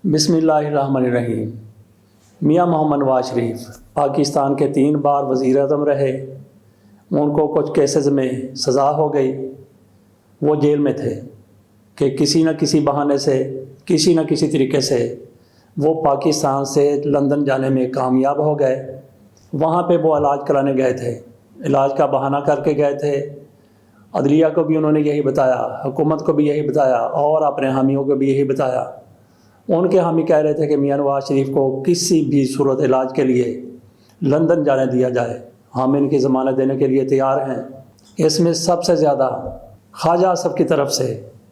बिस्मिल्लाहिर्रहमानिर्रहीम। मियां मोहम्मद नवाज शरीफ पाकिस्तान के 3 बार वज़ीर आज़म रहे। उनको कुछ केसेस में सज़ा हो गई। वो जेल में थे कि किसी न किसी बहाने से, किसी न किसी तरीके से वो पाकिस्तान से लंदन जाने में कामयाब हो गए। वहाँ पे वो इलाज कराने गए थे, इलाज का बहाना करके गए थे। अदलिया को भी उन्होंने यही बताया, हुकूमत को भी यही बताया और अपने हामियों को भी यही बताया। उनके हामी कह रहे थे कि मियां नवाज शरीफ को किसी भी सूरत इलाज के लिए लंदन जाने दिया जाए, हम इनकी ज़मानत देने के लिए तैयार हैं। इसमें सबसे ज़्यादा ख्वाजा आसफ़ की तरफ से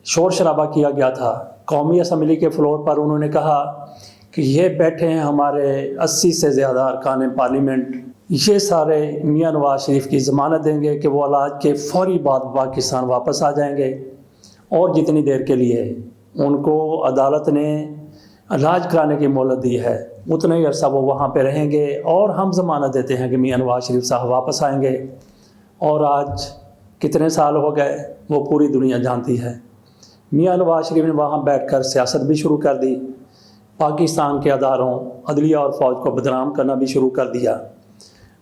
शोर शराबा किया गया था। कौमी असम्बली के फ्लोर पर उन्होंने कहा कि ये बैठे हैं हमारे 80 से ज़्यादा अरकान पार्लियामेंट, ये सारे मियां नवाज शरीफ की ज़मानत देंगे कि वो इलाज के फ़ौरी बाद पाकिस्तान वापस आ जाएंगे। और जितनी देर के लिए उनको अदालत ने इलाज कराने की मोहलत दी है, उतना ही अरसा वो वहाँ पे रहेंगे और हम ज़मानत देते हैं कि मियां नवाज शरीफ साहब वापस आएंगे। और आज कितने साल हो गए वो पूरी दुनिया जानती है। मियां नवाज शरीफ ने वहाँ बैठकर सियासत भी शुरू कर दी, पाकिस्तान के अदारों, अदलिया और फ़ौज को बदनाम करना भी शुरू कर दिया।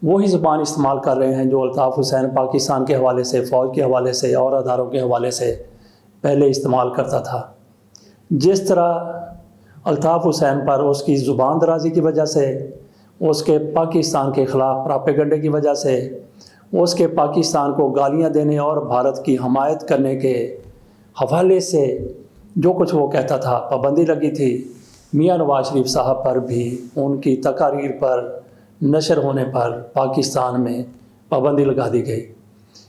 वही ज़ुबान इस्तेमाल कर रहे हैं जो अल्ताफ़ हुसैन पाकिस्तान के हवाले से, फ़ौज के हवाले से और अदारों के हवाले से पहले इस्तेमाल करता था। जिस तरह अल्ताफ़ हुसैन पर उसकी ज़ुबान दराज़ी की वजह से, उसके पाकिस्तान के ख़िलाफ़ प्रोपेगेंडे की वजह से, उसके पाकिस्तान को गालियां देने और भारत की हमायत करने के हवाले से जो कुछ वो कहता था, पाबंदी लगी थी। मियां नवाज शरीफ साहब पर भी उनकी तकारीर पर नशर होने पर पाकिस्तान में पाबंदी लगा दी गई।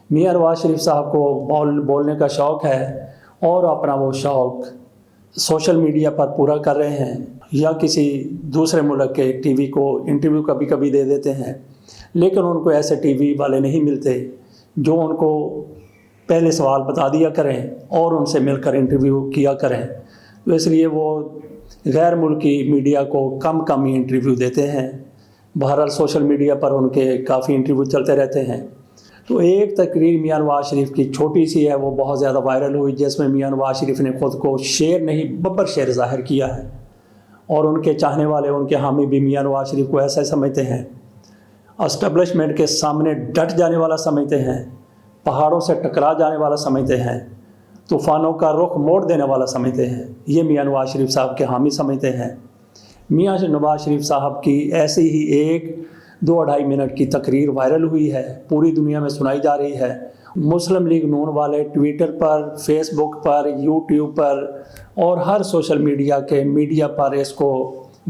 मियां नवाज शरीफ साहब को बोलने का शौक़ है और अपना वो शौक़ सोशल मीडिया पर पूरा कर रहे हैं, या किसी दूसरे मुल्क के टीवी को इंटरव्यू कभी कभी दे देते हैं। लेकिन उनको ऐसे टीवी वाले नहीं मिलते जो उनको पहले सवाल बता दिया करें और उनसे मिलकर इंटरव्यू किया करें। तो इसलिए वो गैर मुल्की मीडिया को कम ही इंटरव्यू देते हैं। बहरहाल सोशल मीडिया पर उनके काफ़ी इंटरव्यू चलते रहते हैं। तो एक तकरीर मियां नवाज शरीफ की छोटी सी है, वो बहुत ज़्यादा वायरल हुई, जिसमें मियां नवाज शरीफ ने ख़ुद को शेर नहीं बब्बर शेर ज़ाहिर किया है। और उनके चाहने वाले, उनके हामी भी मियां नवाज शरीफ को ऐसा समझते हैं, एस्टेब्लिशमेंट के सामने डट जाने वाला समझते हैं, पहाड़ों से टकरा जाने वाला समझते हैं, तूफ़ानों का रुख मोड़ देने वाला समझते हैं। ये मियां नवाज शरीफ साहब के हामी समझते हैं। मियां नवाज शरीफ साहब की ऐसी ही 1-2-2.5 मिनट की तकरीर वायरल हुई है, पूरी दुनिया में सुनाई जा रही है। मुस्लिम लीग नून वाले ट्विटर पर, फेसबुक पर, यूट्यूब पर और हर सोशल मीडिया पर इसको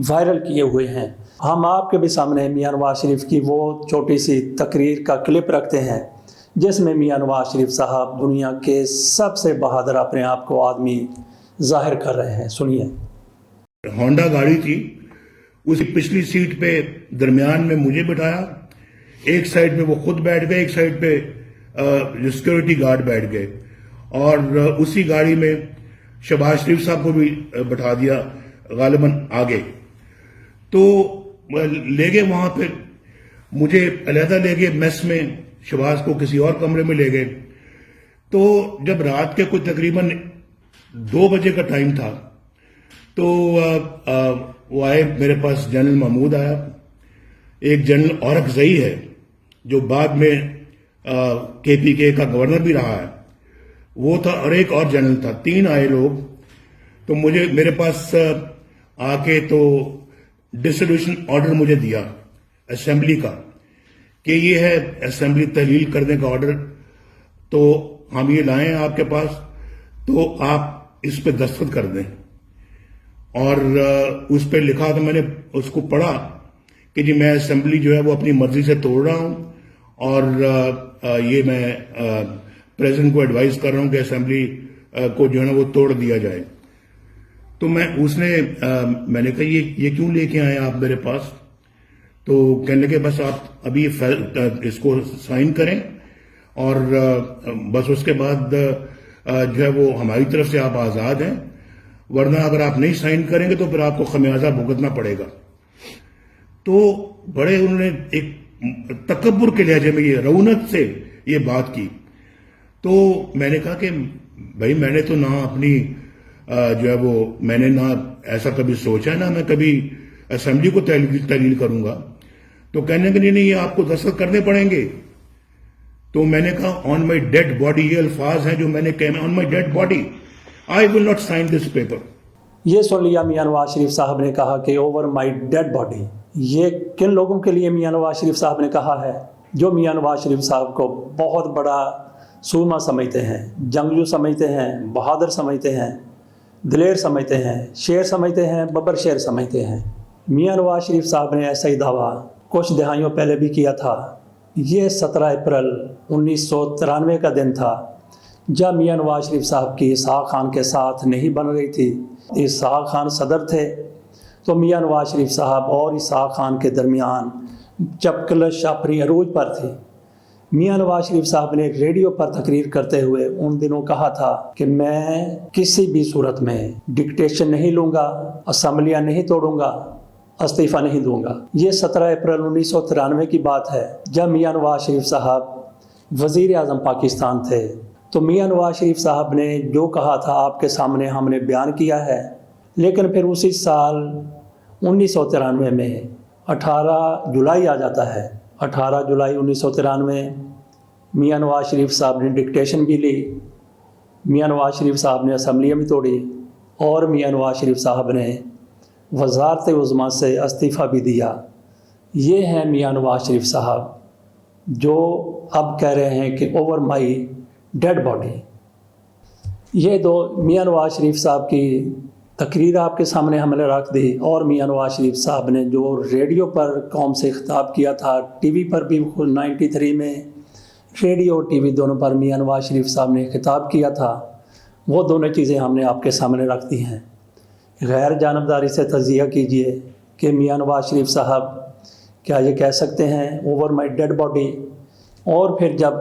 वायरल किए हुए हैं। हम आपके भी सामने मियां नवाज शरीफ की वो छोटी सी तकरीर का क्लिप रखते हैं जिसमें मियां नवाज शरीफ साहब दुनिया के सबसे बहादुर अपने आप को आदमी जाहिर कर रहे हैं। सुनिए। होंडा गाड़ी थी, उसी पिछली सीट पे दरमियान में मुझे बिठाया, एक साइड पे वो खुद बैठ गए, एक साइड पे सिक्योरिटी गार्ड बैठ गए और उसी गाड़ी में शहबाज शरीफ साहब को भी बिठा दिया गालिबन आगे। तो ले गए वहां पे, मुझे अलहदा ले गए मेस में, शहबाज को किसी और कमरे में ले गए। तो जब रात के कुछ तकरीबन 2 बजे का टाइम था तो वो आए मेरे पास, जनरल महमूद आया, एक जनरल औरकज़ई है जो बाद में KPK का गवर्नर भी रहा है, वो था, और एक और जनरल था। 3 आए लोग। तो मेरे पास आके तो डिसोल्यूशन ऑर्डर मुझे दिया असेंबली का कि ये है असेंबली तहलील करने का ऑर्डर, तो हम ये लाए हैं आपके पास, तो आप इस पे दस्तखत कर दें। और उस पर लिखा था, मैंने उसको पढ़ा कि जी मैं असेंबली जो है वो अपनी मर्जी से तोड़ रहा हूं और ये मैं प्रेसिडेंट को एडवाइस कर रहा हूं कि असेंबली को जो है ना वो तोड़ दिया जाए। तो मैंने कहा ये क्यों लेके आए आप मेरे पास? तो कहने लगे बस आप अभी इसको साइन करें और बस उसके बाद जो है वो हमारी तरफ से आप आजाद हैं, वरना अगर आप नहीं साइन करेंगे तो फिर आपको खमियाजा भुगतना पड़ेगा। तो बड़े उन्होंने एक तकब्बुर के लहजे में, ये रौनक से ये बात की। तो मैंने कहा कि भाई मैंने तो ना अपनी जो है वो मैंने ना ऐसा कभी सोचा है, ना मैं कभी असेंबली को तहलील करूंगा। तो कहने के नहीं ये आपको दस्तखत करने पड़ेंगे। तो मैंने कहा ऑन माई डेड बॉडी, ये अल्फाज हैं जो मैंने कहे, on my dead body I will not sign this paper. ये सुन लिया मियां नवाज शरीफ साहब ने कहा कि ओवर माई डेड बॉडी। ये किन लोगों के लिए मियां नवाज शरीफ साहब ने कहा है? जो मियां नवाज शरीफ साहब को बहुत बड़ा सूरमा समझते हैं, जंगजू समझते हैं, बहादुर समझते हैं, दिलेर समझते हैं, शेर समझते हैं, बब्बर शेर समझते हैं। मियां नवाज शरीफ साहब ने ऐसा ही दावा कुछ दहाइयों पहले भी किया था। ये 17 अप्रैल 1993 का दिन था जब मियां नवाज शरीफ साहब की इसहाक खान के साथ नहीं बन रही थी। इसहाक खान सदर थे, तो मियां नवाज शरीफ साहब और इसहाक खान के दरमियान जब कलश अपनी अरूज पर थी, मियां नवाज शरीफ साहब ने रेडियो पर तकरीर करते हुए उन दिनों कहा था कि मैं किसी भी सूरत में डिक्टेशन नहीं लूँगा, असम्बलियाँ नहीं तोड़ूंगा, इस्तीफ़ा नहीं दूंगा। ये 17 अप्रैल 1993 की बात है जब मियां नवाज शरीफ साहब वज़ीर आज़म पाकिस्तान थे। तो मियां नवाज शरीफ साहब ने जो कहा था आपके सामने हमने बयान किया है। लेकिन फिर उसी साल 1993 में 18 जुलाई आ जाता है। 18 जुलाई 1993 मियां नवाज शरीफ साहब ने डिक्टेशन भी ली, मियां नवाज शरीफ साहब ने असम्बलियाँ भी तोड़ी और मियां नवाज शरीफ साहब ने वज़ारत उज़्मा से इस्तीफ़ा भी दिया। ये हैं मियां नवाज शरीफ साहब जो अब कह रहे हैं कि ओवर माई डेड बॉडी। ये दो मियां नवाज शरीफ साहब की तकरीर आपके सामने हमने रख दी और मियां नवाज शरीफ साहब ने जो रेडियो पर कौम से खिताब किया था, टीवी पर भी 93 में रेडियो टीवी दोनों पर मियां नवाज शरीफ साहब ने खिताब किया था, वो दोनों चीज़ें हमने आपके सामने रख दी हैं। गैर जानबदारी से तज़िया कीजिए कि मियां नवाज शरीफ साहब क्या ये कह सकते हैं ओवर माई डेड बॉडी। और फिर जब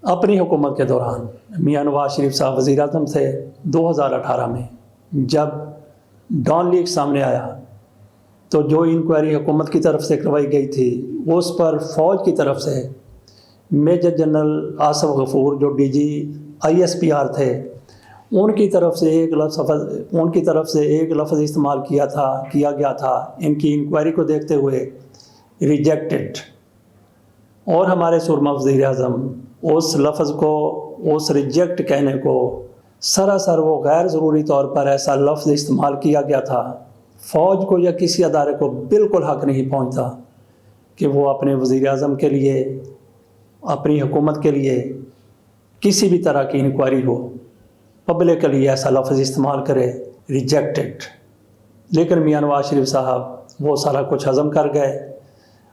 अपनी हुकूमत के दौरान मियां नवाज शरीफ साहब वज़ीर आज़म थे 2018 में, जब डॉन लीक सामने आया तो जो इंक्वायरी हुकूमत की तरफ से करवाई गई थी उस पर फ़ौज की तरफ से मेजर जनरल आसिफ गफूर जो DG ISPR थे उनकी तरफ से एक लफ्ज़ इस्तेमाल किया गया था इनकी इंक्वायरी को देखते हुए, रिजेक्टेड। और हमारे सुरमा वज़ीर आज़म उस लफ्ज़ को, उस रिजेक्ट कहने को सरासर वो गैर ज़रूरी तौर पर ऐसा लफ्ज़ इस्तेमाल किया गया था, फ़ौज को या किसी अदारे को बिल्कुल हक़ नहीं पहुंचता कि वो अपने वज़ीर आज़म के लिए, अपनी हुकूमत के लिए किसी भी तरह की इंक्वायरी हो, पब्लिक के लिए ऐसा लफ्ज़ इस्तेमाल करे, रिजेक्टेड। लेकिन मियां नवाज शरीफ साहब वो सारा कुछ हज़म कर गए।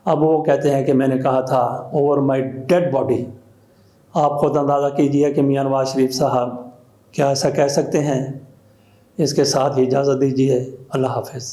अब वो कहते हैं कि मैंने कहा था ओवर माई डेड बॉडी। आप खुद अंदाज़ा कीजिए कि मियां नवाज शरीफ साहब क्या ऐसा कह सकते हैं। इसके साथ ही इजाज़त दीजिए। अल्लाह हाफ़िज़।